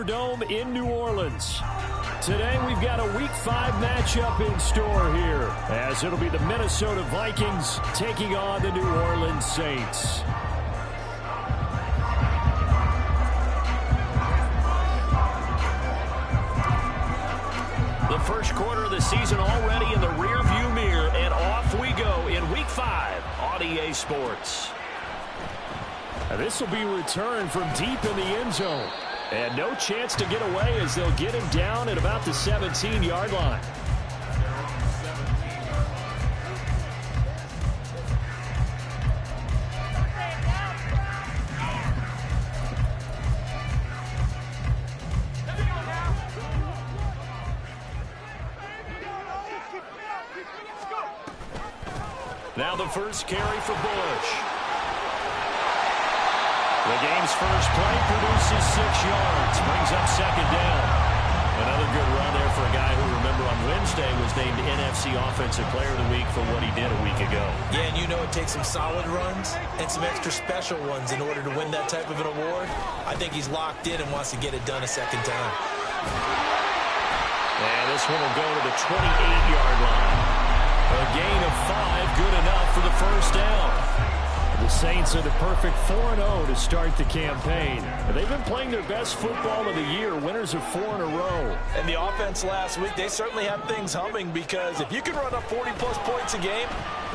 Superdome in New Orleans. Today we've got a Week 5 matchup in store here, as it'll be the Minnesota Vikings taking on the New Orleans Saints. The first quarter of the season already in the rearview mirror, and off we go in Week 5 on EA Sports. This will be returned from deep in the end zone. And no chance to get away as they'll get him down at about the 17-yard line. Now the first carry for Bush. The game's first play produces 6 yards, brings up second down. Another good run there for a guy who, remember, on Wednesday was named NFC Offensive Player of the Week for what he did a week ago. Yeah, and you know it takes some solid runs and some extra special ones in order to win that type of an award. I think he's locked in and wants to get it done a second time. And this one will go to the 28-yard line. A gain of 5, good enough for the first down. The Saints are the perfect 4-0 to start the campaign. They've been playing their best football of the year, winners of 4 in a row. And the offense last week, they certainly have things humming, because if you can run up 40-plus points a game,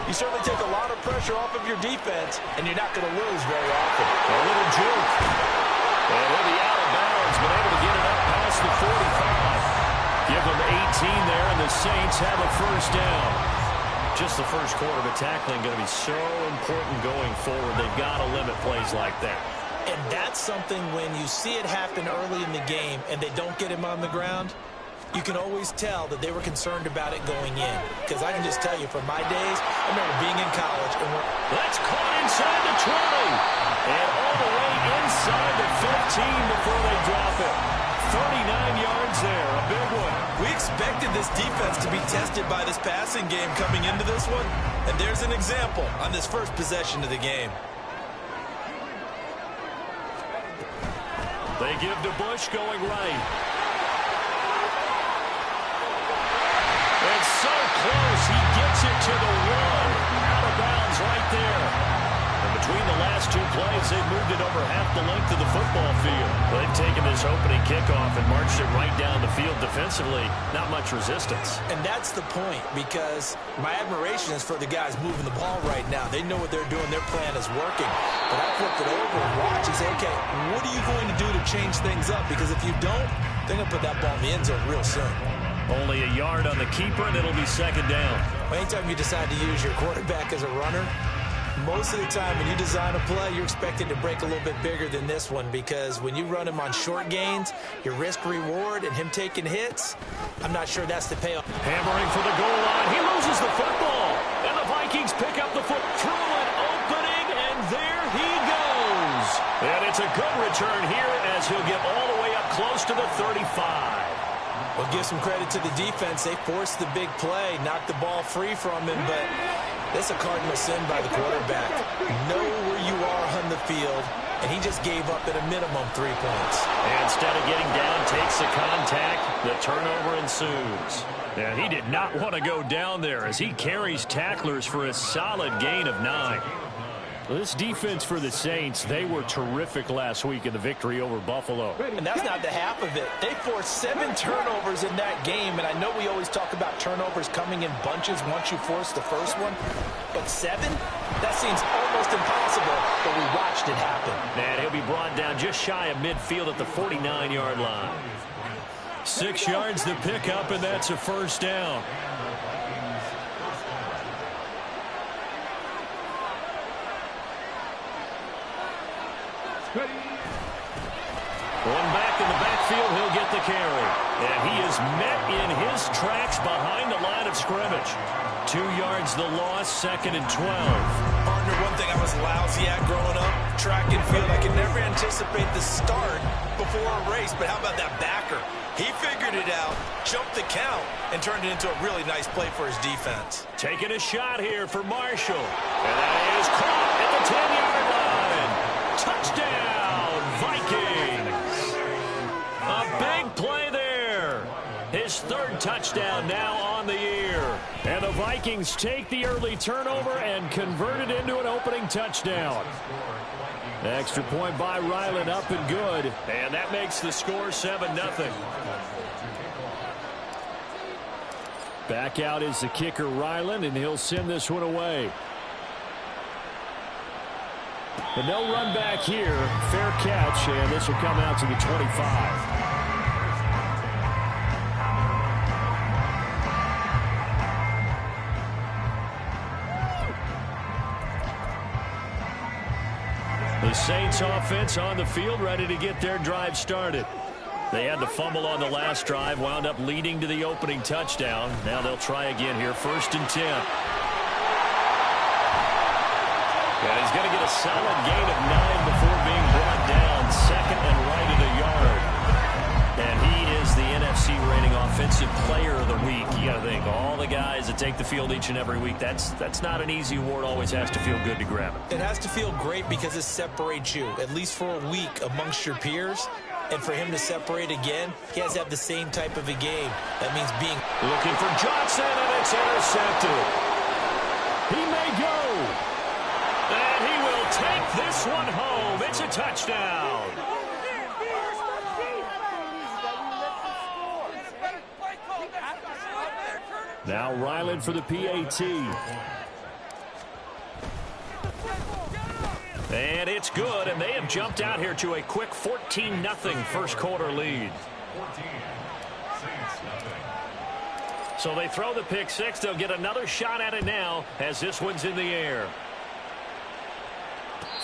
you certainly take a lot of pressure off of your defense, and you're not going to lose very often. A little juke. And he'll be out of bounds, but able to get it up past the 45. Give them 18 there, and the Saints have a first down. Just the first quarter, but tackling going to be so important going forward. They've got to limit plays like that. And that's something when you see it happen early in the game and they don't get him on the ground, you can always tell that they were concerned about it going in. Because I can just tell you, from my days, I remember being in college. And that's caught inside the 20. And all the way inside the 15 before they drop it. 39 yards there, a big one. We expected this defense to be tested by this passing game coming into this one. And there's an example on this first possession of the game. They give to Bush going right. It's so close, he gets it to the 1. Out of bounds right there. And between the last 2 plays, they've moved it over half the length of the football field. They've taken this opening kickoff and marched it right down the field defensively. Not much resistance. And that's the point, because my admiration is for the guys moving the ball right now. They know what they're doing. Their plan is working. But I flipped it over and watch and say, okay, what are you going to do to change things up? Because if you don't, they're going to put that ball in the end zone real soon. Only a yard on the keeper, and it'll be second down. Anytime you decide to use your quarterback as a runner, most of the time when you design a play, you're expected to break a little bit bigger than this one, because when you run him on short gains, your risk-reward and him taking hits, I'm not sure that's the payoff. Hammering for the goal line. He loses the football. And the Vikings pick up the foot through an opening, and there he goes. And it's a good return here as he'll get all the way up close to the 35. Well, give some credit to the defense. They forced the big play, knocked the ball free from him, but that's a cardinal sin by the quarterback. Know where you are on the field, and he just gave up at a minimum 3 points. And instead of getting down, takes the contact. The turnover ensues. And he did not want to go down there as he carries tacklers for a solid gain of 9. This defense for the Saints, they were terrific last week in the victory over Buffalo. And that's not the half of it. They forced 7 turnovers in that game, and I know we always talk about turnovers coming in bunches once you force the first one, but 7? That seems almost impossible, but we watched it happen. And he'll be brought down just shy of midfield at the 49-yard line. 6 yards to pick up, and that's a first down. One back in the backfield, he'll get the carry. And he is met in his tracks behind the line of scrimmage. 2 yards the loss, 2nd and 12. Partner, one thing I was lousy at growing up, track and field. I could never anticipate the start before a race, but how about that backer? He figured it out, jumped the count, and turned it into a really nice play for his defense. Taking a shot here for Marshall. And that is caught at the 10-yard line. Touchdown, Vikings. A his third touchdown now on the year. And the Vikings take the early turnover and convert it into an opening touchdown. Extra point by Ryland, up and good. And that makes the score 7-0. Back out is the kicker, Ryland, and he'll send this one away. But no run back here. Fair catch, and this will come out to the 25. The Saints offense on the field, ready to get their drive started. They had the fumble on the last drive, wound up leading to the opening touchdown. Now they'll try again here, 1st and 10. And he's going to get a solid gain of 9 before being brought down. 2nd and right at a yard. And he is the NFC rating offensive player of the week. You got to think, all the guys that take the field each and every week, that's not an easy award. Always has to feel good to grab it. It has to feel great because it separates you, at least for a week, amongst your peers. And for him to separate again, he has to have the same type of a game. That means being... Looking for Johnson, and it's intercepted. He may go. And he will take this one home. It's a touchdown. Now Ryland for the PAT. And it's good, and they have jumped out here to a quick 14-0 first quarter lead. So they throw the pick six. They'll get another shot at it now as this one's in the air.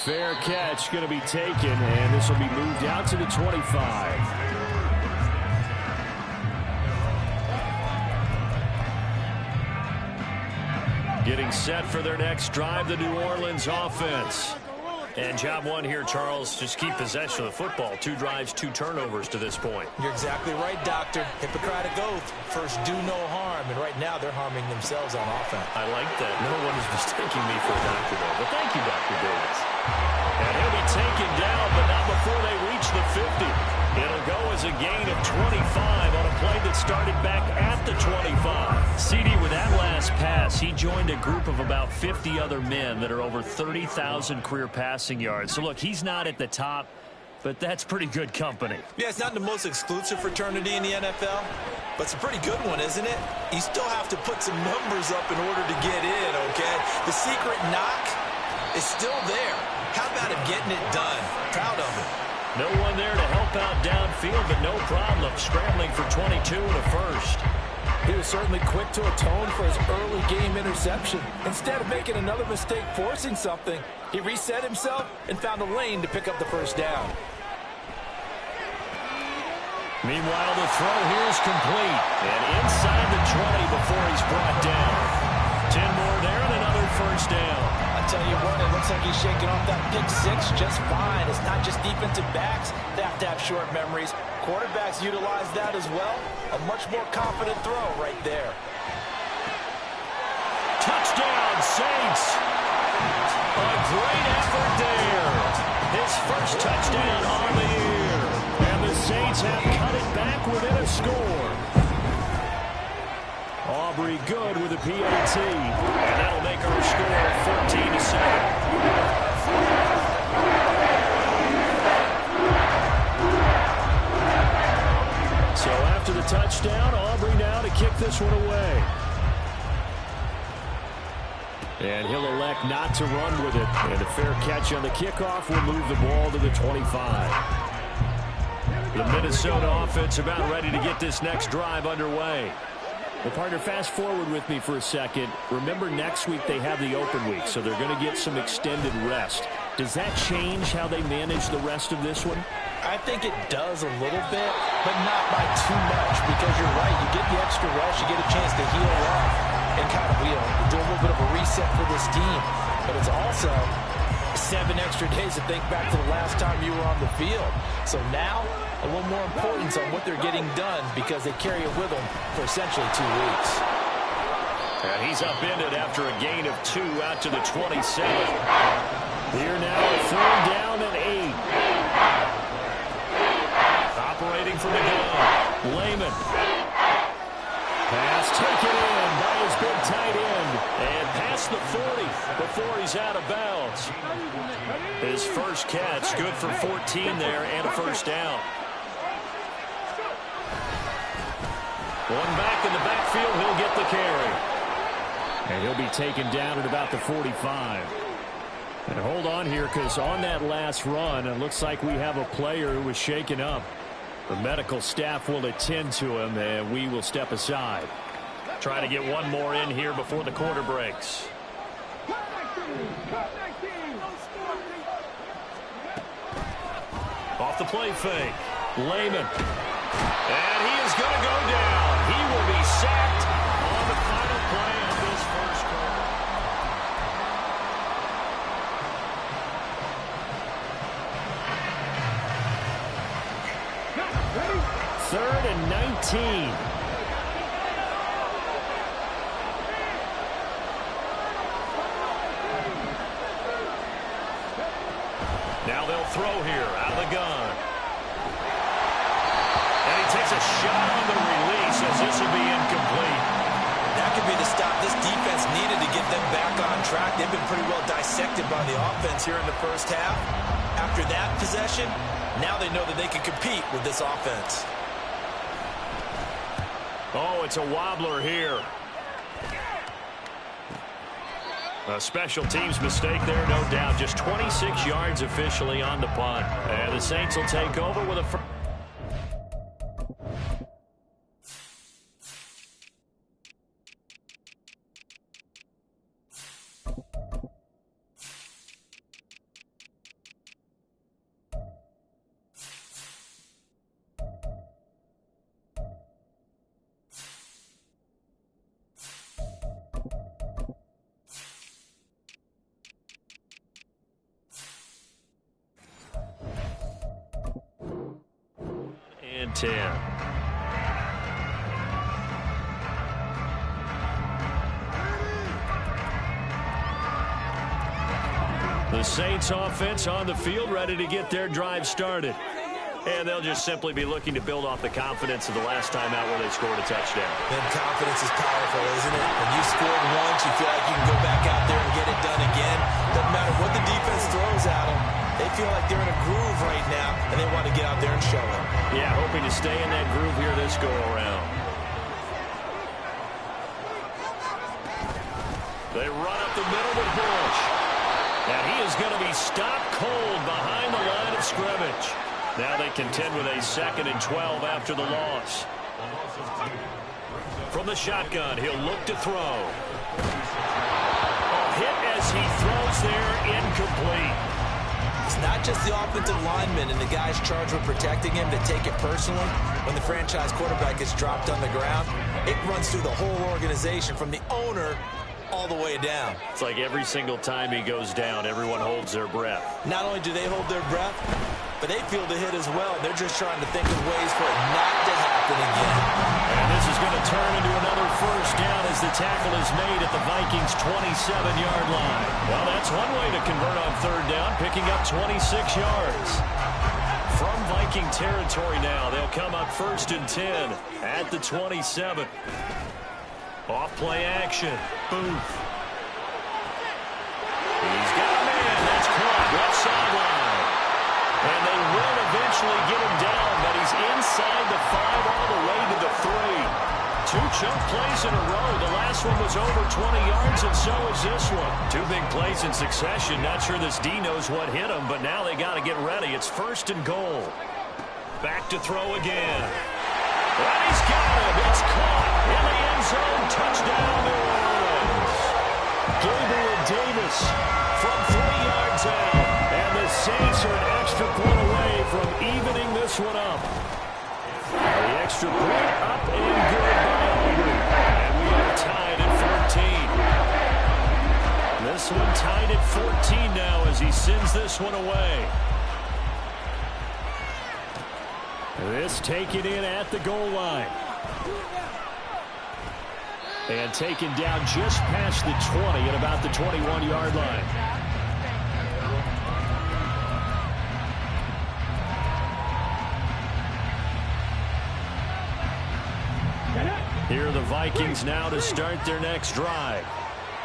Fair catch going to be taken, and this will be moved out to the 25. Getting set for their next drive, the New Orleans offense. And job one here, Charles, just keep possession of the football. 2 drives, 2 turnovers to this point. You're exactly right, Doctor. Hippocratic oath. First, do no harm. And right now, they're harming themselves on offense. I like that. No one is mistaking me for a doctor, though. But thank you, Dr. Davis. And he'll be taken down, but not before they reach the 50. It'll go as a gain of 25 on a play that started back at the 25. CD, with that last pass, he joined a group of about 50 other men that are over 30,000 career passing yards. So, look, he's not at the top, but that's pretty good company. Yeah, it's not the most exclusive fraternity in the NFL, but it's a pretty good one, isn't it? You still have to put some numbers up in order to get in, okay? The secret knock is still there. How about him getting it done? Proud of him. No one there to help out downfield, but no problem. Scrambling for 22 and a first. He was certainly quick to atone for his early game interception. Instead of making another mistake forcing something, he reset himself and found a lane to pick up the first down. Meanwhile, the throw here is complete. And inside the 20 before he's brought down. 10 more there and another first down. I tell you what, it looks like he's shaking off that pick six just fine. It's not just defensive backs that have to have short memories. Quarterbacks utilize that as well. A much more confident throw right there. Touchdown, Saints. A great effort there. His first touchdown on the year. And the Saints have cut it back within a score. Aubrey good with a PAT. And that'll make our score 14-7. So after the touchdown, Aubrey now to kick this one away. And he'll elect not to run with it. And a fair catch on the kickoff will move the ball to the 25. The Minnesota offense about ready to get this next drive underway. Well, partner, fast forward with me for a second. Remember, next week they have the open week, so they're going to get some extended rest. Does that change how they manage the rest of this one? I think it does a little bit, but not by too much, because you're right. You get the extra rest, you get a chance to heal up and kind of do a little bit of a reset for this team. But it's also 7 extra days to think back to the last time you were on the field. So now, a little more importance on what they're getting done because they carry it with them for essentially 2 weeks. And he's upended after a gain of 2 out to the 27. Here now, a 3rd down and 8. Operating from the gun, Lehman. Pass taken in by his big tight end. And past the 40 before he's out of bounds. His first catch, good for 14 there and a first down. One back in the backfield, he'll get the carry. And he'll be taken down at about the 45. And hold on here, because on that last run, it looks like we have a player who was shaken up. The medical staff will attend to him, and we will step aside. Try to get one more in here before the quarter breaks. Off the play fake. Lehman. And he is going to go down. He will be sacked on the final play of this first quarter. Third and 19. Now they'll throw here out of the gun. And he takes a shot on the release as this will be incomplete. That could be the stop this defense needed to get them back on track. They've been pretty well dissected by the offense here in the first half. After that possession, now they know that they can compete with this offense. Oh, it's a wobbler here. A special teams mistake there, no doubt. Just 26 yards officially on the punt. And the Saints will take over with a first. And 10. The Saints offense on the field, ready to get their drive started. And they'll just simply be looking to build off the confidence of the last time out where they scored a touchdown. And confidence is powerful, isn't it? When you scored once, you feel like you can go back out there and get it done again. Doesn't matter what the defense throws at them. They feel like they're in a groove right now, and they want to get out there and show it. Yeah, hoping to stay in that groove here this go-around. They run up the middle with Bush. And he is going to be stopped cold behind the line of scrimmage. Now they contend with a 2nd and 12 after the loss. From the shotgun, he'll look to throw. A hit as he throws there, incomplete. It's not just the offensive lineman and the guys charged with protecting him that take it personally. When the franchise quarterback is dropped on the ground, it runs through the whole organization from the owner all the way down. It's like every single time he goes down, everyone holds their breath. Not only do they hold their breath, but they feel the hit as well. They're just trying to think of ways for it not to happen again. And this is going to turn into another first down as the tackle is made at the Vikings' 27-yard line. Well, that's one way to convert on third down, picking up 26 yards. From Viking territory now, they'll come up 1st and 10 at the 27. Off-play action. Booth. He's got a man. That's caught. Left sideline. And they will eventually get him down, but he's inside the 5 all the way to the 3. 2 chunk plays in a row. The last one was over 20 yards, and so is this one. 2 big plays in succession. Not sure this D knows what hit him, but now they got to get ready. It's 1st and goal. Back to throw again. And he's got him. It's caught in the end zone. Touchdown, New Orleans. Gabriel Davis from 3 yards out. And the Saints are an extra point away from evening this one up. The extra point up and good by Auburn. And we are tied at 14. This one tied at 14 now as he sends this one away. This taken in at the goal line. And taken down just past the 20 at about the 21-yard line. Here are the Vikings now to start their next drive.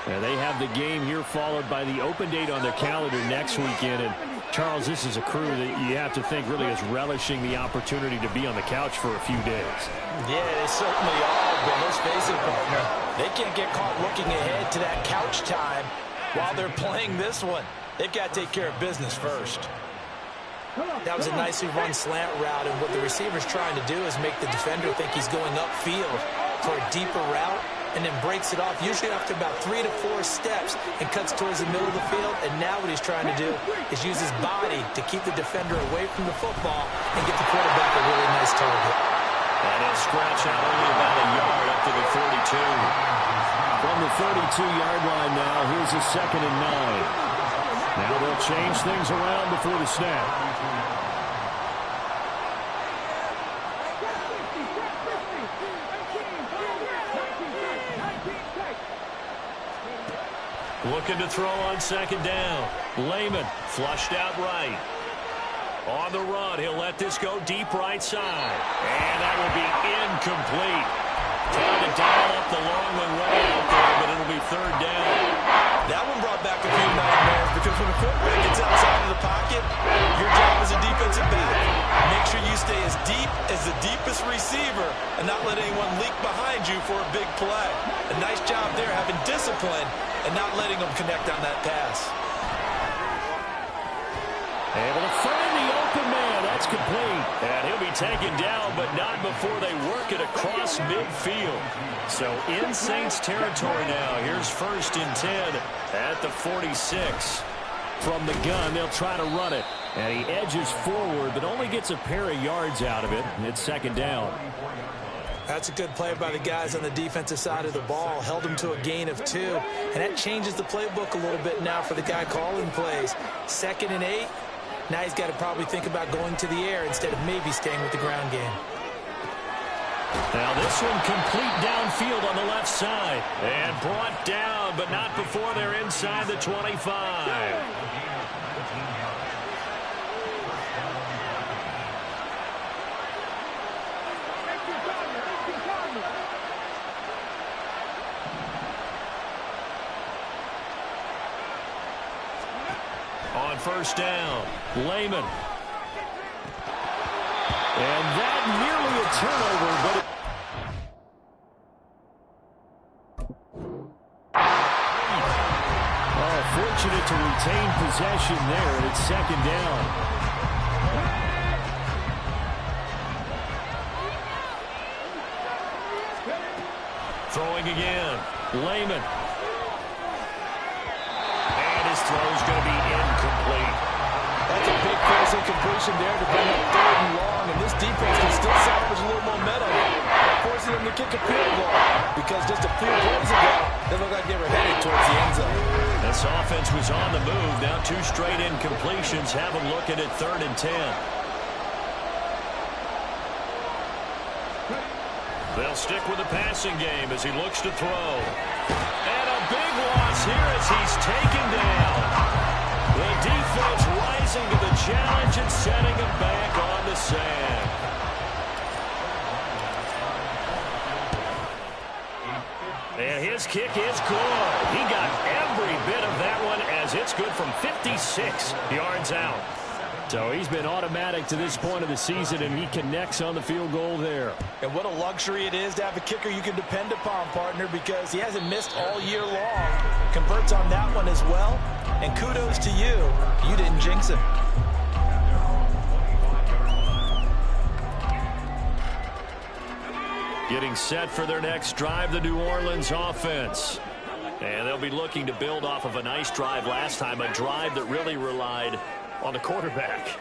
And they have the game here followed by the open date on their calendar next weekend. And Charles, this is a crew that you have to think really is relishing the opportunity to be on the couch for a few days. Yeah, they certainly are, but let's face it, partner. They can't get caught looking ahead to that couch time while they're playing this one. They've got to take care of business first. That was a nicely run slant route, and what the receiver's trying to do is make the defender think he's going upfield for a deeper route, and then breaks it off, usually after about 3 to 4 steps, and cuts towards the middle of the field. And now what he's trying to do is use his body to keep the defender away from the football and get the quarterback a really nice target. And he'll scratch out only about a yard up to the 42. From the 32-yard line now, here's a 2nd and 9. Now they'll change things around before the snap. Looking to throw on 2nd down. Lehman flushed out right. On the run, he'll let this go deep right side. And that will be incomplete. Trying to dial up the long one right out there, but it'll be 3rd down. That one brought back a few nightmares because when the quarterback gets outside of the pocket, your job as a defensive back, make sure you stay as deep as the deepest receiver and not let anyone leak behind you for a big play. A nice job there having discipline and not letting them connect on that pass. Able to find the open man. That's complete. And he'll be taken down, but not before they work it across midfield. So in Saints territory now. Here's 1st and 10 at the 46. From the gun, they'll try to run it. And he edges forward, but only gets a pair of yards out of it. And it's 2nd down. That's a good play by the guys on the defensive side of the ball. Held him to a gain of 2. And that changes the playbook a little bit now for the guy calling plays. 2nd and 8. Now he's got to probably think about going to the air instead of maybe staying with the ground game. Now this one complete downfield on the left side. And brought down, but not before they're inside the 25. On 1st down, Lehman. And that nearly a turnover, but fortunate to retain possession there, and it's 2nd down. Throwing again, Lehman. And his throw's going to be incomplete. That's a big force incompletion there to bring up 3rd and long, and this defense can still salvage a little momentum by forcing them to kick a field goal, because just a few plays ago, they looked like they were headed towards the end zone. This offense was on the move. Now 2 straight incompletions have them looking at 3rd and 10. They'll stick with the passing game as he looks to throw. And a big loss here as he's taken down. The defense rising to the challenge and setting him back on the sand. And his kick is good. He got every bit of that one as it's good from 56 yards out. So he's been automatic to this point of the season, and he connects on the field goal there. And what a luxury it is to have a kicker you can depend upon, partner, because he hasn't missed all year long. Converts on that one as well. And kudos to you. You didn't jinx him. Getting set for their next drive, the New Orleans offense. And they'll be looking to build off of a nice drive last time, a drive that really relied on the quarterback.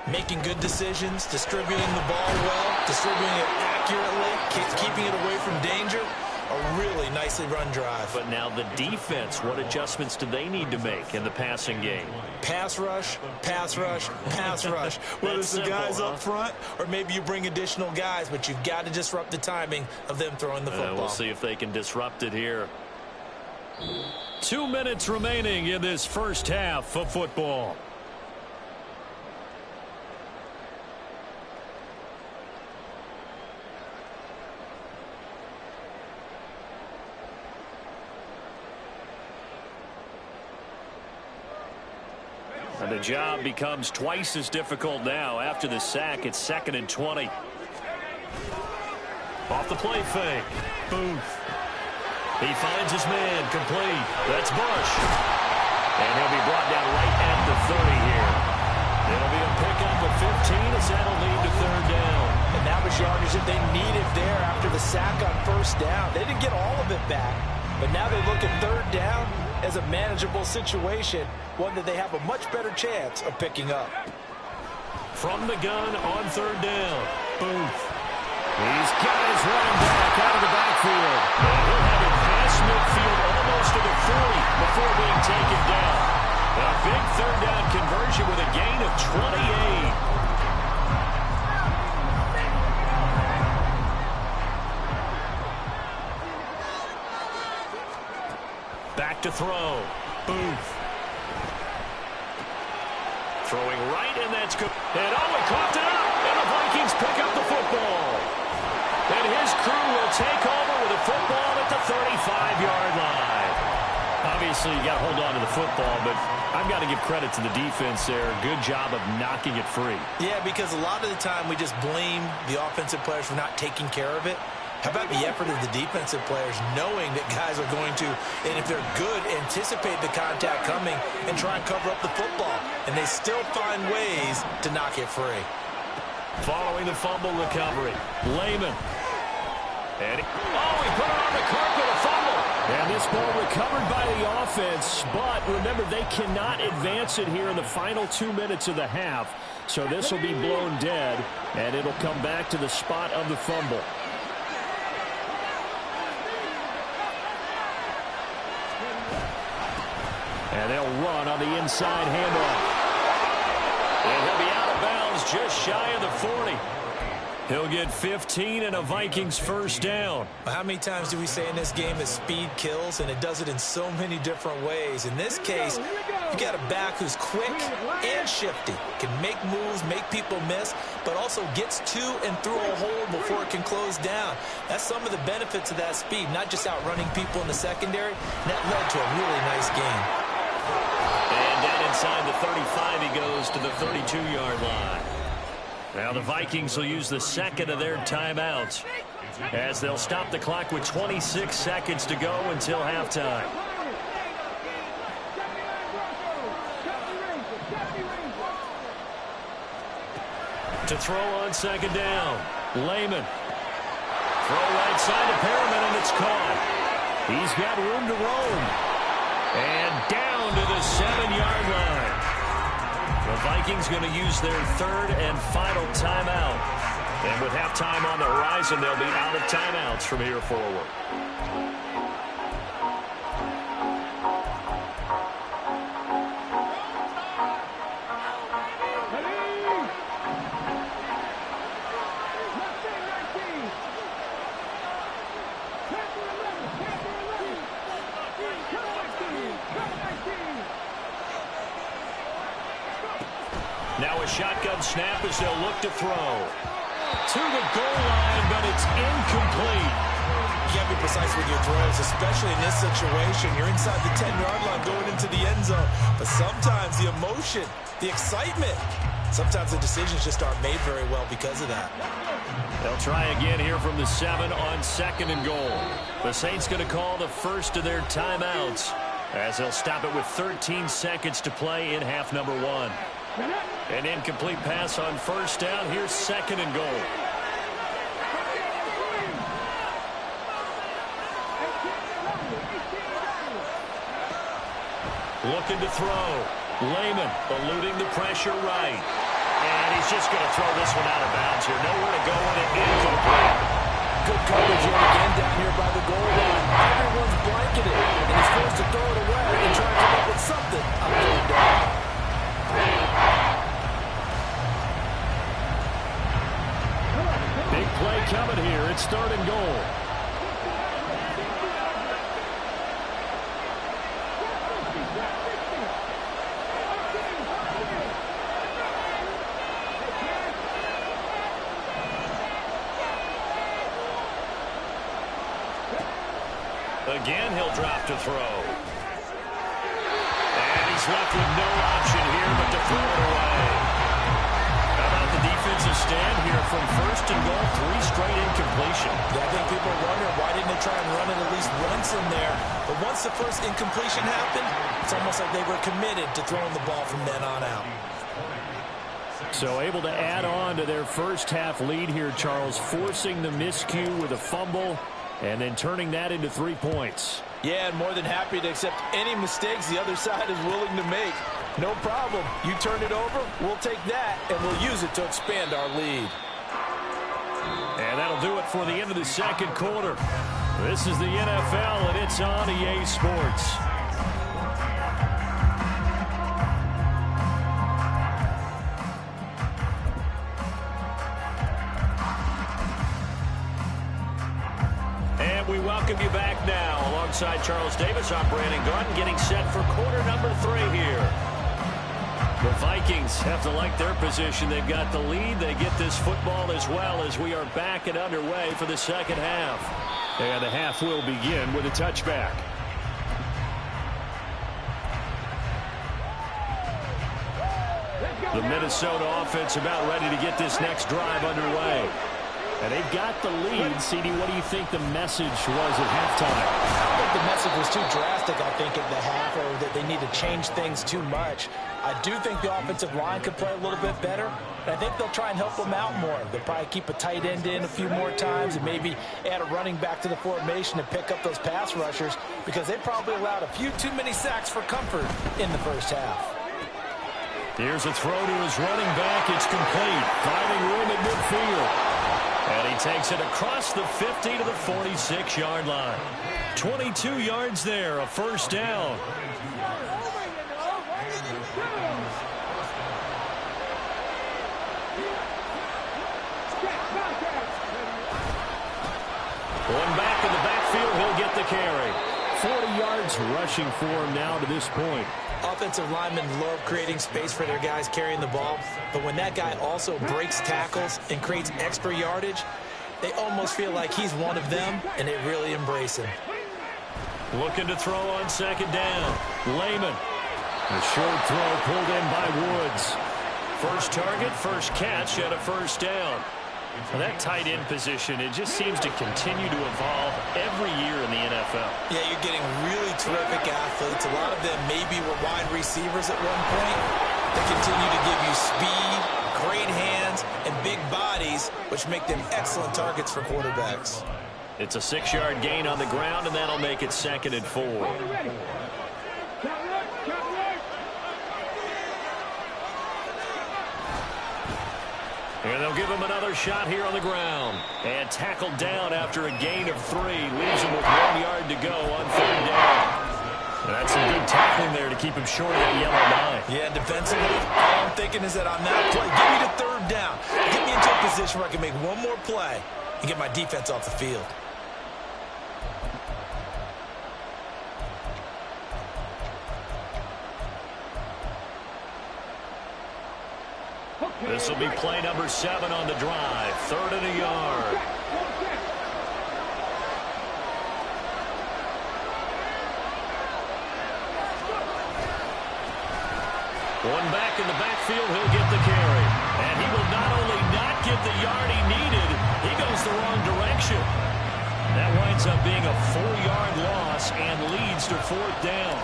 Making good decisions, distributing the ball well, distributing it accurately, keeping it away from danger. A really nicely run drive. But now the defense, what adjustments do they need to make in the passing game? Pass rush, pass rush, pass rush. Whether it's the guys up front or maybe you bring additional guys, but you've got to disrupt the timing of them throwing the football. We'll see if they can disrupt it here. 2 minutes remaining in this first half of football. And the job becomes twice as difficult now. After the sack, it's 2nd and 20. Off the play fake. Booth. He finds his man. Complete. That's Bush. And he'll be brought down right at the 30 here. It'll be a pickup of 15 as that'll lead to 3rd down. And that was yardage that they needed there after the sack on 1st down. They didn't get all of it back, but now they look at 3rd down as a manageable situation, one that they have a much better chance of picking up. From the gun on 3rd down, Booth. He's got his running back out of the backfield. And he'll have it past midfield almost to the 40 before being taken down. A big 3rd down conversion with a gain of 28. Back to throw. Booth. Throwing right, and that's good. And he coughed it up, and the Vikings pick up the football. And his crew will take over with a football at the 35-yard line. Obviously, you got to hold on to the football, but I've got to give credit to the defense there. Good job of knocking it free. Yeah, because a lot of the time we just blame the offensive players for not taking care of it. How about the effort of the defensive players knowing that guys are going to, and if they're good, anticipate the contact coming and try and cover up the football. And they still find ways to knock it free. Following the fumble recovery, Lehman. And he put it on the carpet, a fumble. And this ball recovered by the offense, but remember, they cannot advance it here in the final 2 minutes of the half. So this will be blown dead, and it'll come back to the spot of the fumble. And they'll run on the inside handoff. And he'll be out of bounds just shy of the 40. He'll get 15 and a Vikings 1st down. How many times do we say in this game that speed kills, and it does it in so many different ways? In this case, you got a back who's quick and shifty, can make moves, make people miss, but also gets to and through a hole before it can close down. That's some of the benefits of that speed, not just outrunning people in the secondary. And that led to a really nice game. And down inside the 35, he goes to the 32-yard line. Now the Vikings will use the 2nd of their timeouts as they'll stop the clock with 26 seconds to go until halftime. To throw on 2nd down, Lehman. Throw right side to Perriman, and it's caught. He's got room to roam. And down to the 7-yard line. The Vikings going to use their 3rd and final timeout. And with halftime on the horizon, they'll be out of timeouts from here forward. Now a shotgun snap as they'll look to throw. To the goal line, but it's incomplete. You got to be precise with your throws, especially in this situation. You're inside the 10-yard line going into the end zone. But sometimes the emotion, the excitement, sometimes the decisions just aren't made very well because of that. They'll try again here from the 7 on 2nd and goal. The Saints going to call the first of their timeouts as they'll stop it with 13 seconds to play in half number 1. An incomplete pass on 1st down. Here's 2nd and goal. Looking to throw. Lehman eluding the pressure right. And he's just going to throw this one out of bounds here. Nowhere to go with it. Incomplete. Good coverage yet again down here by the goal line. Everyone's blanketed, and he's forced to throw it away and try to come up with something on 3rd down. Big play coming here. It's 3rd and goal. Again, he'll drop to throw. And he's left with no option here but to throw it away. How about the defensive stand here from first and goal, 3 straight incompletion. Yeah, I think people are wondering why didn't they try and run it at least once in there. But once the first incompletion happened, it's almost like they were committed to throwing the ball from then on out. So able to add on to their first half lead here, Charles, forcing the miscue with a fumble and then turning that into 3 points. Yeah, and more than happy to accept any mistakes the other side is willing to make. No problem. You turn it over, we'll take that, and we'll use it to expand our lead. And that'll do it for the end of the second quarter. This is the NFL, and it's on EA Sports. We welcome you back now. Alongside Charles Davis, I'm Brandon Garden, getting set for quarter number 3 here. The Vikings have to like their position. They've got the lead. They get this football as well as we are back and underway for the second half. And the half will begin with a touchback. The Minnesota offense about ready to get this next drive underway. And they've got the lead. CD, what do you think the message was at halftime? I don't think the message was too drastic, I think, at the half, or that they need to change things too much. I do think the offensive line could play a little bit better, and I think they'll try and help them out more. They'll probably keep a tight end in a few more times and maybe add a running back to the formation and pick up those pass rushers, because they probably allowed a few too many sacks for comfort in the first half. Here's a throw to his running back. It's complete. Finding room at midfield. And he takes it across the 50 to the 46-yard line. 22 yards there, a first down. One back in the backfield, he'll get the carry. 40 yards rushing for him now to this point. Offensive linemen love creating space for their guys carrying the ball, but when that guy also breaks tackles and creates extra yardage, they almost feel like he's one of them, and they really embrace him. Looking to throw on second down. Lehman. A short throw pulled in by Woods. First target, first catch, and a first down. Well, that tight end position, it just seems to continue to evolve every year in the NFL. Yeah, you're getting really terrific athletes. A lot of them maybe were wide receivers at one point. They continue to give you speed, great hands, and big bodies, which make them excellent targets for quarterbacks. It's a 6-yard gain on the ground, and that'll make it 2nd and 4. And they'll give him another shot here on the ground. And tackled down after a gain of 3. Leaves him with 1 yard to go on 3rd down. And that's some good tackling there to keep him short of that yellow line. Yeah, defensively, all I'm thinking is that on that play, give me the 3rd down. Get me into a position where I can make one more play and get my defense off the field. This will be play number 7 on the drive. 3rd and a yard. One back in the backfield, he'll get the carry. And he will not only not get the yard he needed, he goes the wrong direction. That winds up being a 4-yard loss and leads to 4th down.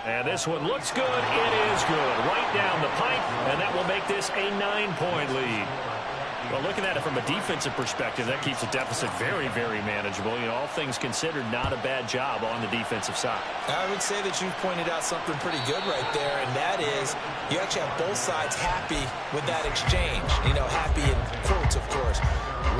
And this one looks good. It is good. Right down the pipe, and that will make this a 9-point lead. Well, looking at it from a defensive perspective, that keeps the deficit very, very manageable. You know, all things considered, not a bad job on the defensive side. I would say that you pointed out something pretty good right there, and that is you actually have both sides happy with that exchange. You know, happy in quotes, of course.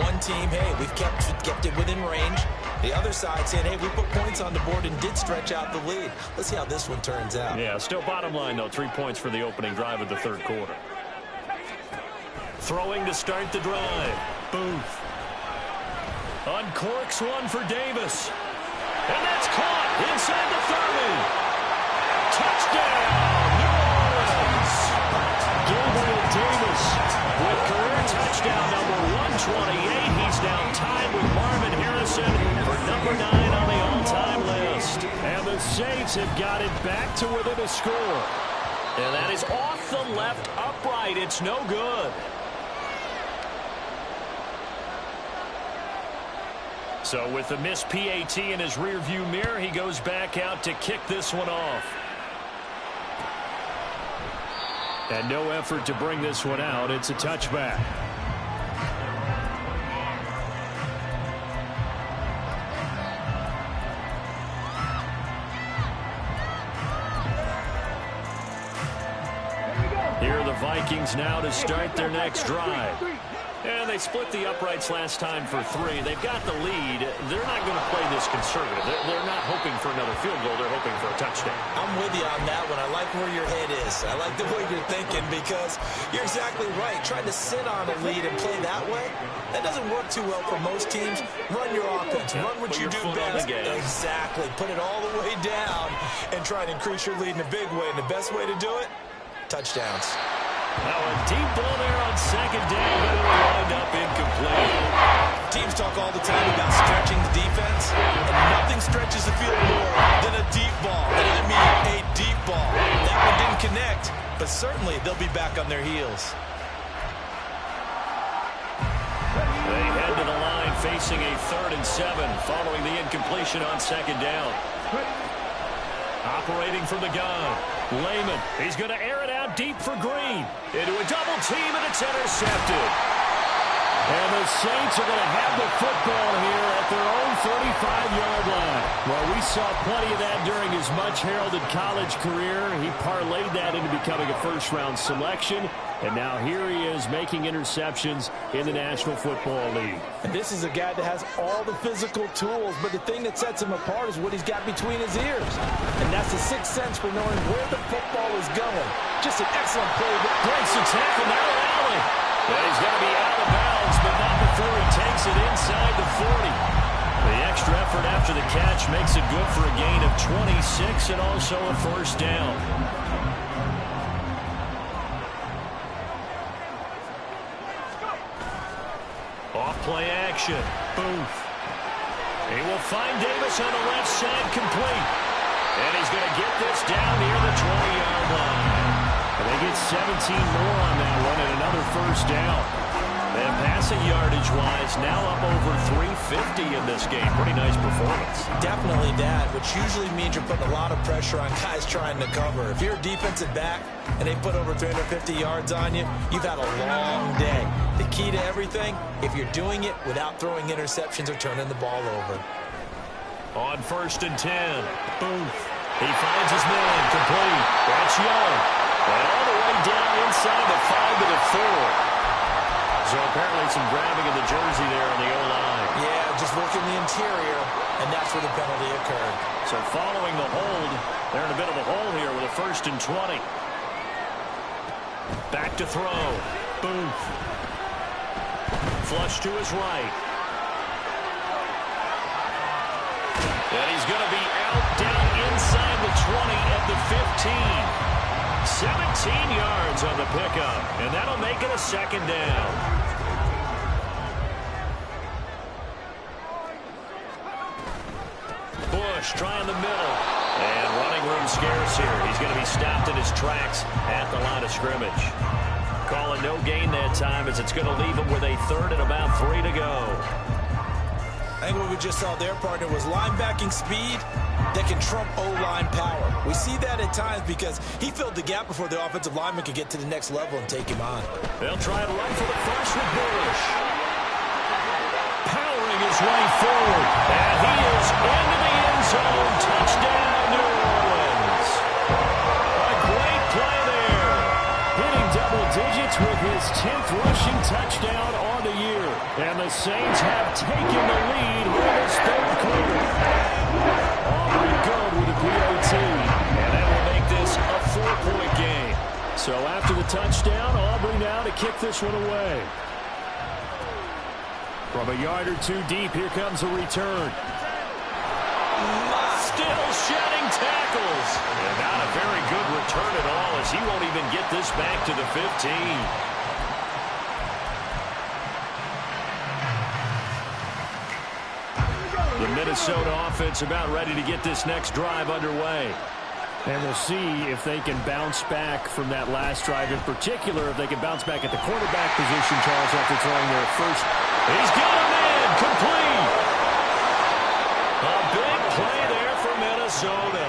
One team, hey, we've kept it within range. The other side saying, hey, we put points on the board and did stretch out the lead. Let's see how this one turns out. Yeah, still bottom line, though, 3 points for the opening drive of the 3rd quarter. Throwing to start the drive. Booth. Uncorks one for Davis. And that's caught inside the 30. Touchdown, New Orleans. Gabriel Davis with career touchdown number 128. He's now tied with Marvin Harrison for number 9 on the all-time list. And the Saints have got it back to within a score. And that is off the left upright. It's no good. So with the missed PAT in his rearview mirror, he goes back out to kick this one off. And no effort to bring this one out. It's a touchback. Here are the Vikings now to start their next drive. And they split the uprights last time for 3. They've got the lead. They're not going to play this conservative. They're not hoping for another field goal. They're hoping for a touchdown. I'm with you on that one. I like where your head is. I like the way you're thinking because you're exactly right. Trying to sit on a lead and play that way, that doesn't work too well for most teams. Run your offense. Run what you do best. Exactly. Put it all the way down and try and increase your lead in a big way. And the best way to do it, touchdowns. Now a deep ball there on second down, but it'll wind up incomplete. Teams talk all the time about stretching the defense, and nothing stretches the field more than a deep ball. And I mean a deep ball. That one didn't connect, but certainly they'll be back on their heels. They head to the line facing a 3rd and 7 following the incompletion on second down. Operating from the gun, Lehman. He's going to air it out deep for Green. Into a double team, and it's intercepted. And the Saints are going to have the football here at their own 35-yard line. Well, we saw plenty of that during his much-heralded college career. He parlayed that into becoming a first-round selection. And now here he is making interceptions in the National Football League. And this is a guy that has all the physical tools, but the thing that sets him apart is what he's got between his ears. And that's the sixth sense for knowing where the football is going. Just an excellent play. Breaks the tackle, now Allen. And he's going to be out of bounds, but not before he takes it inside the 40. The extra effort after the catch makes it good for a gain of 26 and also a first down. Off-play action. Booth. He will find Davis on the left side, complete. And he's going to get this down near the 20-yard line. And they get 17 more on that one and another first down. And passing yardage-wise, now up over 350 in this game. Pretty nice performance. Definitely that, which usually means you're putting a lot of pressure on guys trying to cover. If you're a defensive back and they put over 350 yards on you, you've had a long day. The key to everything, if you're doing it without throwing interceptions or turning the ball over. On 1st and 10, Booth. He finds his man, complete. That's Young. And all the way down inside the 5 to the 4. So apparently some grabbing of the jersey there on the O-line. Yeah, just working the interior, and that's where the penalty occurred. So following the hold, they're in a bit of a hole here with a 1st and 20. Back to throw. Booth. Flush to his right. And he's going to be out down inside the 20 at the 15. 17 yards on the pickup, and that'll make it a 2nd down. Bush trying the middle, and running room scarce here. He's going to be stopped in his tracks at the line of scrimmage. Calling no gain that time as it's going to leave him with a 3rd and about 3 to go. I think what we just saw there, partner, was linebacking speed that can trump O-line power. We see that at times because he filled the gap before the offensive lineman could get to the next level and take him on. They'll try to run for the first with Bush. Powering his way forward. And he is into the end zone. Touchdown, New Orleans. A great play there. Hitting double digits with his 10th rushing touchdown on the year. And the Saints have taken the lead in this 3rd quarter. Aubrey good with a PAT. And that will make this a 4-point game. So after the touchdown, Aubrey now to kick this one away. From a yard or 2 deep, here comes a return. Still shedding tackles. And not a very good return at all as he won't even get this back to the 15. The Minnesota offense about ready to get this next drive underway. And we'll see if they can bounce back from that last drive. In particular, if they can bounce back at the quarterback position, Charles, after throwing their first. He's got him in, complete. A big play there for Minnesota.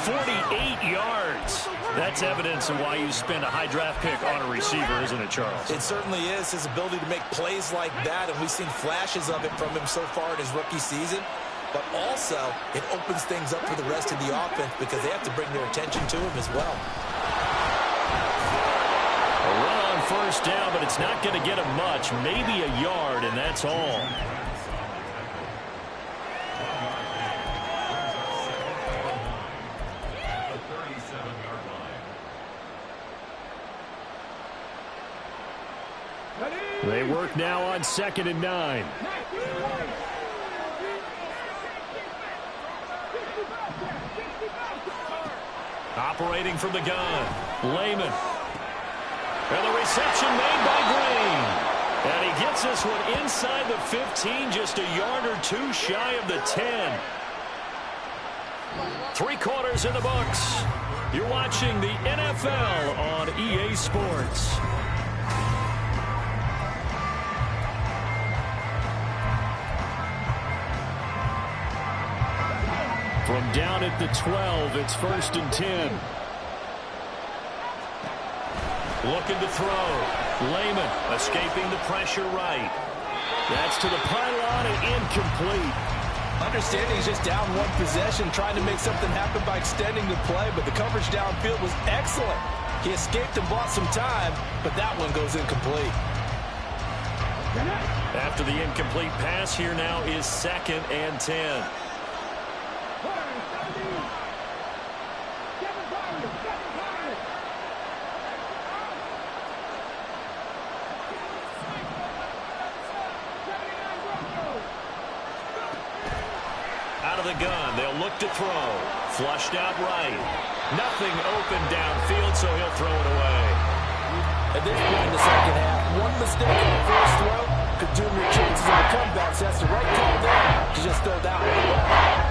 48 yards. That's evidence of why you spend a high draft pick on a receiver, isn't it, Charles? It certainly is. His ability to make plays like that, and we've seen flashes of it from him so far in his rookie season. But also, it opens things up for the rest of the offense because they have to bring their attention to him as well. A run on first down, but it's not going to get him much. Maybe a yard, and that's all. They work now on 2nd and 9. Operating from the gun, Lehman. And the reception made by Green. And he gets this one inside the 15, just a yard or two shy of the 10. 3 quarters in the books. You're watching the NFL on EA Sports. From down at the 12, it's 1st and 10. Looking to throw. Lehman escaping the pressure right. That's to the pylon and incomplete. Understanding he's just down one possession, trying to make something happen by extending the play, but the coverage downfield was excellent. He escaped and bought some time, but that one goes incomplete. After the incomplete pass, here now is 2nd and 10. Out of the gun, they'll look to throw. Flushed out right. Nothing open downfield, so he'll throw it away. At this point in the second half, one mistake on the first throw could doom your chances of a comeback. So that's the right call there to just throw that one away.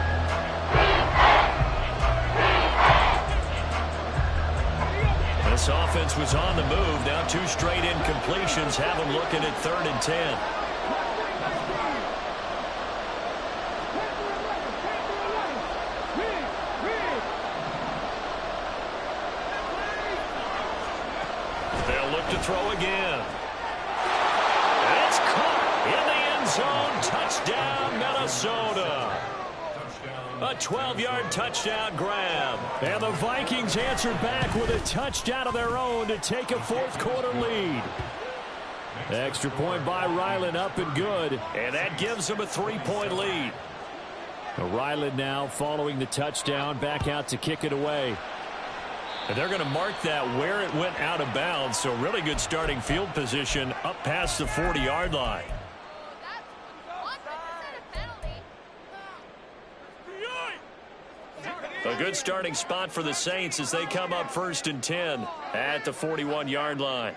This offense was on the move. Now 2 straight incompletions have them looking at 3rd and 10. They'll look to throw again. And it's caught in the end zone. Touchdown, Minnesota. A 12-yard touchdown grab. And the Vikings answered back with a touchdown of their own to take a 4th quarter lead. Extra point by Ryland, up and good. And that gives them a 3-point lead. Ryland now following the touchdown, back out to kick it away. And they're going to mark that where it went out of bounds. So really good starting field position up past the 40-yard line. A good starting spot for the Saints as they come up 1st and 10 at the 41-yard line.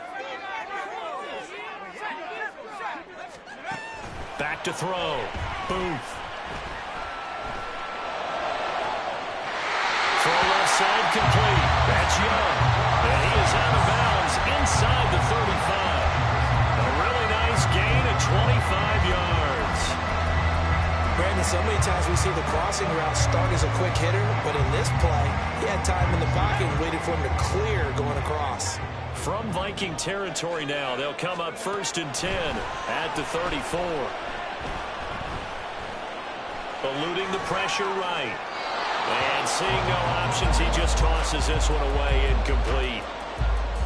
Back to throw. Booth. Throw left side complete. That's Young. And he is out of bounds inside the 35. A really nice gain of 25 yards. Brandon, so many times we see the crossing route start as a quick hitter, but in this play, he had time in the pocket and waited for him to clear going across. From Viking territory now, they'll come up 1st and 10 at the 34. Eluding the pressure right. And seeing no options, he just tosses this one away, incomplete.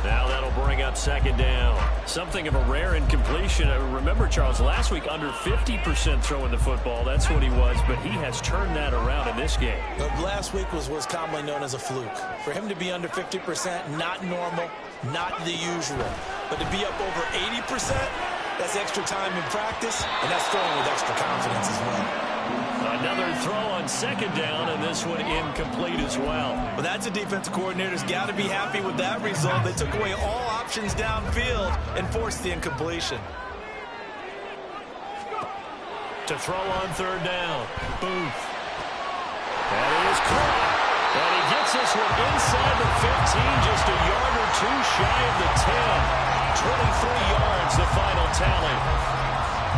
Now that'll bring up 2nd down. Something of a rare incompletion. Remember, Charles, last week under 50% throwing the football. That's what he was, but he has turned that around in this game. Last week was commonly known as a fluke. For him to be under 50%, not normal, not the usual. But to be up over 80%, that's extra time in practice, and that's throwing with extra confidence as well. Another throw on 2nd down, and this one incomplete as well. Well, that's a defensive coordinator's got to be happy with that result. They took away all options downfield and forced the incompletion. To throw on third down. Booth. And it is caught. And he gets this one inside the 15, just a yard or two shy of the 10. 23 yards, the final tally.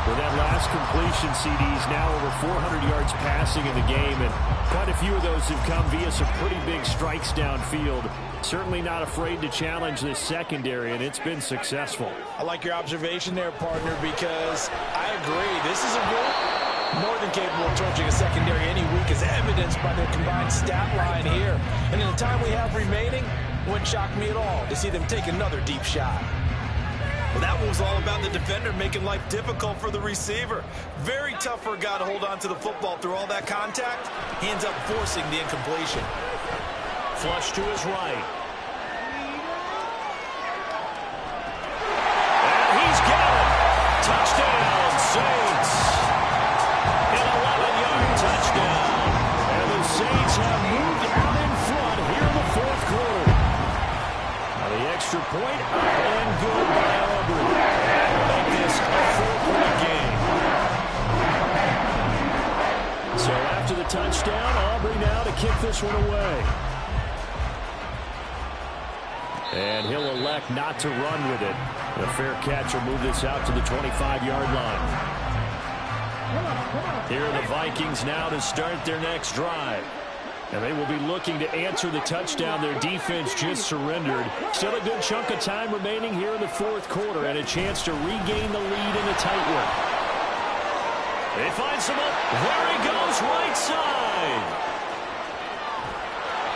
With that last completion, CD's now over 400 yards passing in the game, and quite a few of those have come via some pretty big strikes downfield. Certainly not afraid to challenge this secondary, and it's been successful. I like your observation there, partner, because I agree. This is a group more than capable of torching a secondary any week, as evidenced by their combined stat line here. And in the time we have remaining, wouldn't shock me at all to see them take another deep shot. Well, that one was all about the defender making life difficult for the receiver. Very tough for a guy to hold on to the football through all that contact. Hands up, forcing the incompletion. Flush to his right. And he's got it. Touchdown, Saints. An 11-yard touchdown. And the Saints have moved out in front here in the fourth quarter. Now the extra point up and good by Aubrey. And we'll make this a 4-point game. So after the touchdown, Aubrey now to kick this one away. And he'll elect not to run with it. A fair catch will move this out to the 25-yard line. Here are the Vikings now to start their next drive. And they will be looking to answer the touchdown their defense just surrendered. Still a good chunk of time remaining here in the fourth quarter and a chance to regain the lead in the tight one. They find some up. There he goes, right side.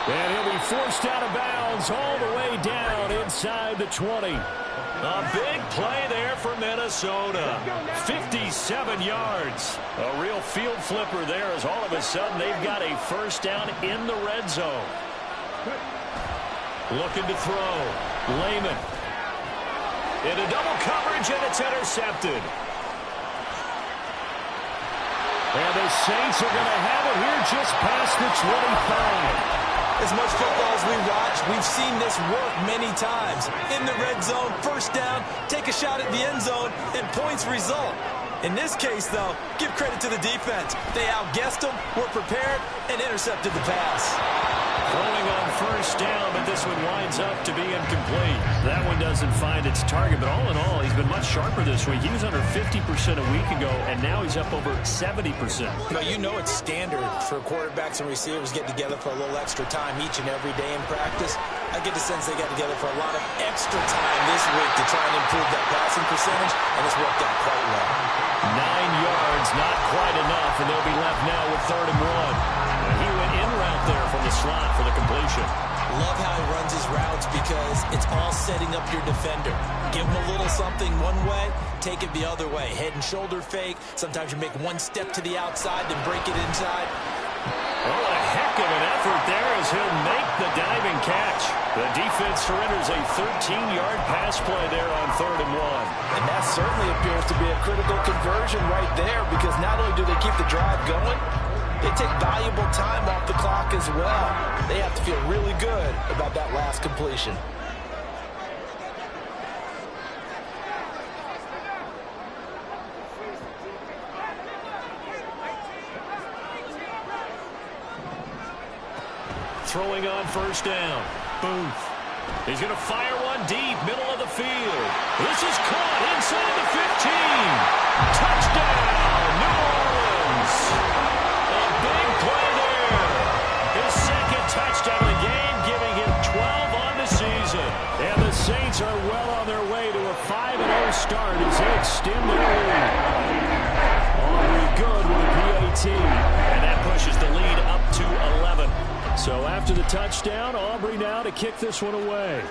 And he'll be forced out of bounds all the way down inside the 20. A big play there for Minnesota. 57 yards. A real field flipper there as all of a sudden they've got a first down in the red zone. Looking to throw. Lehman. Into double coverage, and it's intercepted. And the Saints are going to have it here just past the 25. As much football as we watch, we've seen this work many times. In the red zone, first down, take a shot at the end zone, and points result. In this case, though, give credit to the defense. They outguessed them, were prepared, and intercepted the pass. Throwing on first down, but this one winds up to be incomplete. That one doesn't find its target, but all in all, he's been much sharper this week. He was under 50% a week ago, and now he's up over 70%. But you know it's standard for quarterbacks and receivers get together for a little extra time each and every day in practice. I get the sense they got together for a lot of extra time this week to try and improve that passing percentage, and it's worked out quite well. 9 yards, not quite enough, and they'll be left now with 3rd and 1. And he went in route there from the slot for the completion. Love how he runs his routes because it's all setting up your defender. Give him a little something one way, take it the other way. Head and shoulder fake. Sometimes you make one step to the outside, then break it inside. Oh, a heck of an effort there as he'll make the diving catch. The defense surrenders a 13-yard pass play there on 3rd and 1. And that certainly appears to be a critical conversion right there, because not only do they keep the drive going, they take valuable time off the clock as well. They have to feel really good about that last completion. Throwing on first down. Booth. He's going to fire one deep, middle of the field. This is caught inside the 15. Touchdown, New Orleans. A big play there. His second touchdown of the game, giving him 12 on the season. And the Saints are well on their way to a 5-0 start as they extend their lead. Aubrey good with a PAT. And that pushes the lead up to 11. So after the touchdown, Aubrey now to kick this one away.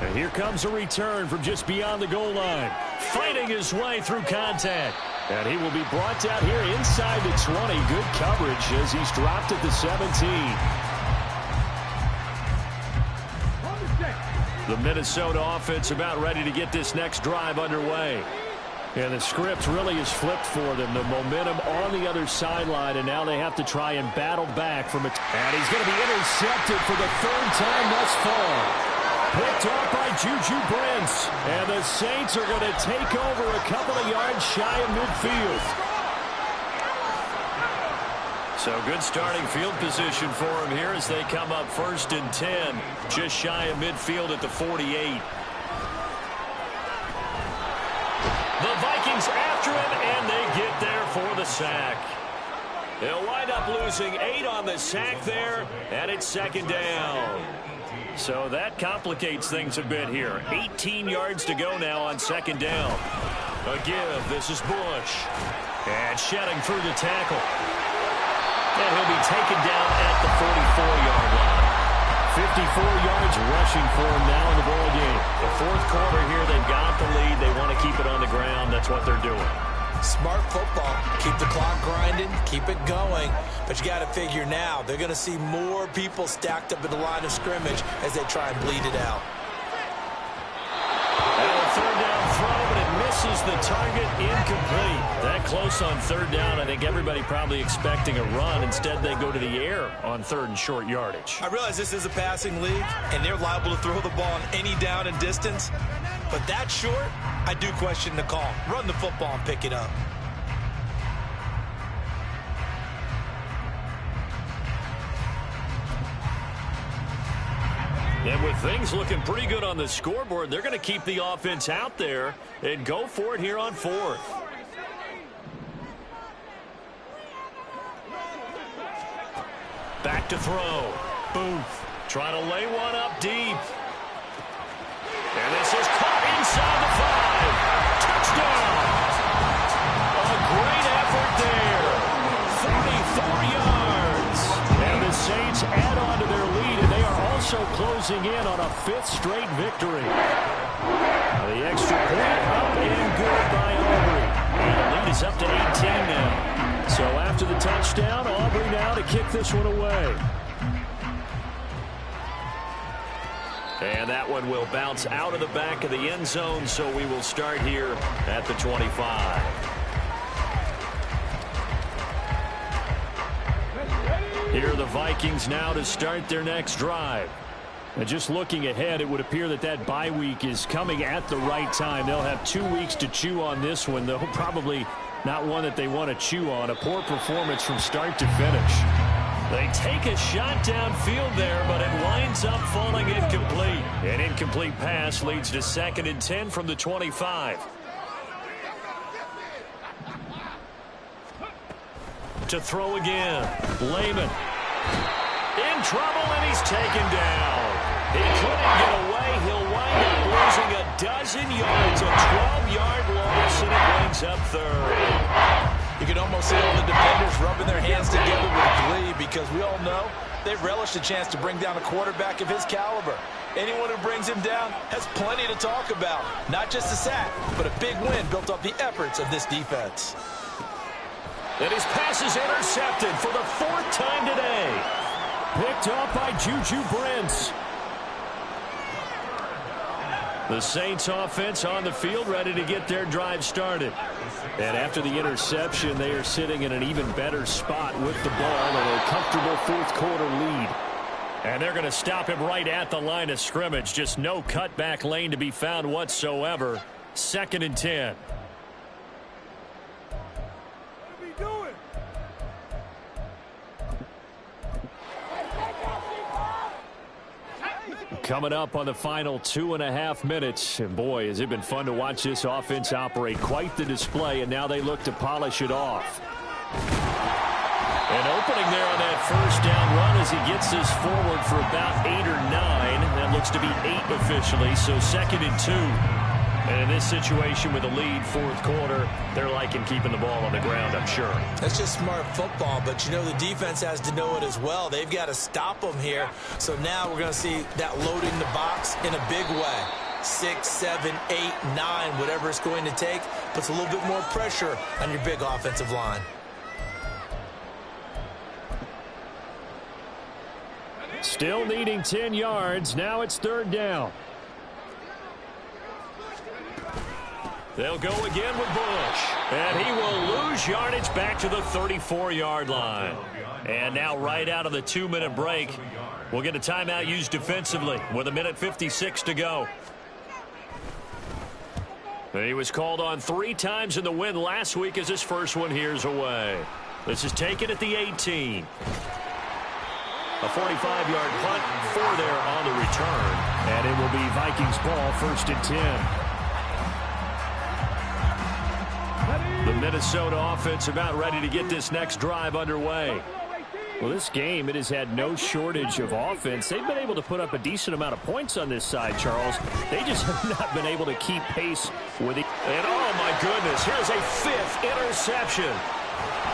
And here comes a return from just beyond the goal line. Fighting his way through contact. And he will be brought down here inside the 20. Good coverage as he's dropped at the 17. The Minnesota offense about ready to get this next drive underway. And the script really is flipped for them. The momentum on the other sideline, and now they have to try and battle back from it. And he's going to be intercepted for the 3rd time thus far. Picked off by Juju Brents. And the Saints are going to take over a couple of yards shy of midfield. So good starting field position for him here as they come up 1st and 10, just shy of midfield at the 48. The Vikings after him, and they get there for the sack. They'll wind up losing 8 on the sack there, and it's 2nd down. So that complicates things a bit here. 18 yards to go now on 2nd down. A give. This is Bush. And shedding through the tackle. And he'll be taken down at the 44-yard line. 54 yards rushing for him now in the ball game. The 4th quarter here, they've got the lead. They want to keep it on the ground. That's what they're doing. Smart football. Keep the clock grinding. Keep it going. But you got to figure now, they're going to see more people stacked up at the line of scrimmage as they try and bleed it out. And a 3rd down throw, but it misses the target, incomplete. That close on 3rd down, I think everybody probably expecting a run. Instead, they go to the air on 3rd and short yardage. I realize this is a passing league, and they're liable to throw the ball on any down and distance. But that short, I do question the call. Run the football and pick it up. And with things looking pretty good on the scoreboard, they're going to keep the offense out there and go for it here on 4th. Back to throw. Booth trying to lay one up deep. And this is caught inside the 5. Touchdown. A great effort there. 34 yards. And the Saints add on to their lead, and they are also closing in on a 5th straight victory. The extra point up and good by Aubrey. And the lead is up to 18 now. So after the touchdown, Aubrey now to kick this one away. And that one will bounce out of the back of the end zone, so we will start here at the 25. Here are the Vikings now to start their next drive. And just looking ahead, it would appear that that bye week is coming at the right time. They'll have 2 weeks to chew on this one, though probably not one that they want to chew on. A poor performance from start to finish. They take a shot downfield there, but it winds up falling incomplete. An incomplete pass leads to 2nd and 10 from the 25. To throw again. Lehman. In trouble, and he's taken down. He couldn't get away. He'll wind up losing a dozen yards. A 12-yard loss, and it brings up 3rd. You can almost see all the defenders rubbing their hands together with glee because we all know they've relished a chance to bring down a quarterback of his caliber. Anyone who brings him down has plenty to talk about. Not just a sack, but a big win built off the efforts of this defense. And his pass is intercepted for the 4th time today. Picked up by Juju Brents. The Saints offense on the field ready to get their drive started. And after the interception, they are sitting in an even better spot with the ball and a comfortable 4th quarter lead. And they're going to stop him right at the line of scrimmage. Just no cutback lane to be found whatsoever. 2nd and 10. Coming up on the final 2.5 minutes. And boy, has it been fun to watch this offense operate. Quite the display, and now they look to polish it off. An opening there on that 1st down run as he gets this forward for about 8 or 9. That looks to be 8 officially, so 2nd and 2. And in this situation with a lead 4th quarter, they're liking keeping the ball on the ground, I'm sure. That's just smart football, but you know the defense has to know it as well. They've got to stop them here. So now we're going to see that loading the box in a big way. 6, 7, 8, 9, whatever it's going to take, puts a little bit more pressure on your big offensive line. Still needing 10 yards. Now it's 3rd down. They'll go again with Bush. And he will lose yardage back to the 34-yard line. And now right out of the 2-minute break, we'll get a timeout used defensively with 1:56 to go. He was called on 3 times in the win last week as his first one here's away. This is taken at the 18. A 45-yard punt for there on the return. And it will be Vikings ball, 1st and 10. The Minnesota offense about ready to get this next drive underway. Well, this game, it has had no shortage of offense. They've been able to put up a decent amount of points on this side, Charles. They just have not been able to keep pace with it. And, oh, my goodness, here's a 5th interception.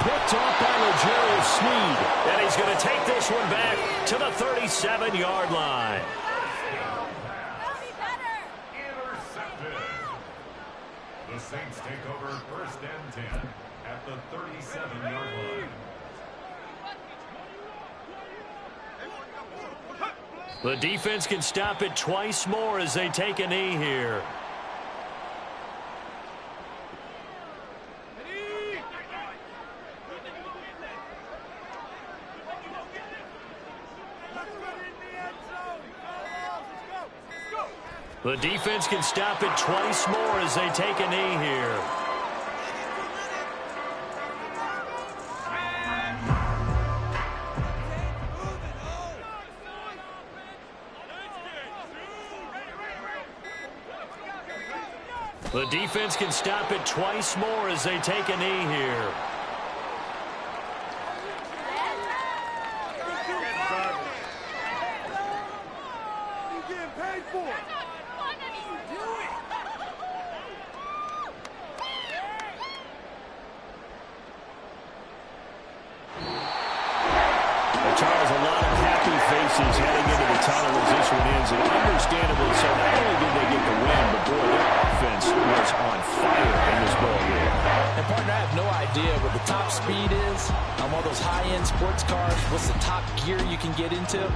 Picked off by L'Jarius Sneed. And he's going to take this one back to the 37-yard line. Intercepted. The Saints take over 1st and 10 at the 37-yard line. The defense can stop it twice more as they take a knee here. The defense can stop it twice more as they take a knee here. The defense can stop it twice more as they take a knee here. Charles, a lot of happy faces heading into the tunnel as this one ends, and understandably so. Not only did they get the win, but boy, their offense was on fire in this ball game. And partner, I have no idea what the top speed is on one of those high-end sports cars. What's the top gear you can get into?